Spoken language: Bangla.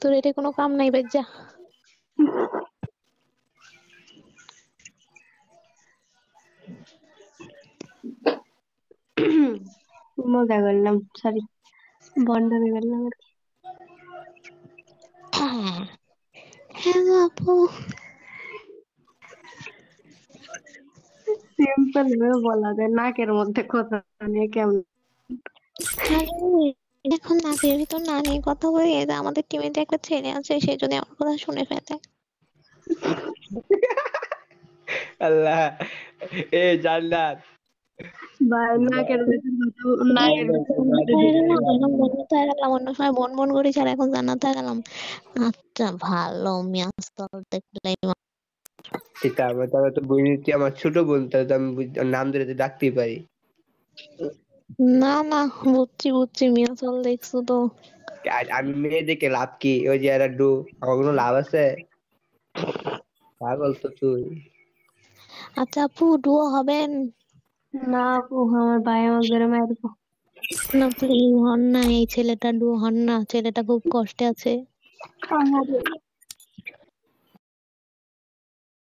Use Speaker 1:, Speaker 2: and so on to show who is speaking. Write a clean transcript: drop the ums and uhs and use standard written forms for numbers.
Speaker 1: তোর এটা কোনো কাম নাই বাজ্জা।
Speaker 2: মজা করলাম, সরি, বন্ধ হয়ে গেলাম আর কি।
Speaker 1: হ্যালো আপু।
Speaker 2: সিম্পল ভাবে বলা যায়, নাকের মধ্যে কথা নিয়ে কেমন।
Speaker 1: আরে এখন নাকের ভিতর না নিয়ে কথা বলি, এই যে আমাদের টিমে যে একটা ছেলে আছে সে যদি আমার কথা শুনে ফেলে।
Speaker 3: আল্লাহ, এ জান্নাত
Speaker 2: ভাই নাকের ভিতর কথা, নাকের ভিতর
Speaker 1: বন্যতা হয়ে গেলাম, অন্য সময় বন বন করি আর এখন জান্নাত হয়ে গেলাম। আচ্ছা ভালো মিয়াস্তল দেখলে
Speaker 3: এটা আমার তাহলে তো বুঝেছি আমার ছোট বোন, তাহলে তো আমি ওর নাম ধরে তো ডাকতেই পারি।
Speaker 1: না না, বুঝছি বুঝছি মিয়াচল দেখছো তো।
Speaker 3: আর আমি মেয়ে দেখে লাভ কি? ওই যে এরা ডু, আমার কোনো লাভ আছে? পাগল তো তুই।
Speaker 1: আচ্ছা আপু ডুও হবেন?
Speaker 2: না আপু, আমার ভাই আমার ধরে মারবো।
Speaker 1: না প্লিজ হন না, এই ছেলেটা ডুও হন না, ছেলেটা খুব কষ্টে আছে।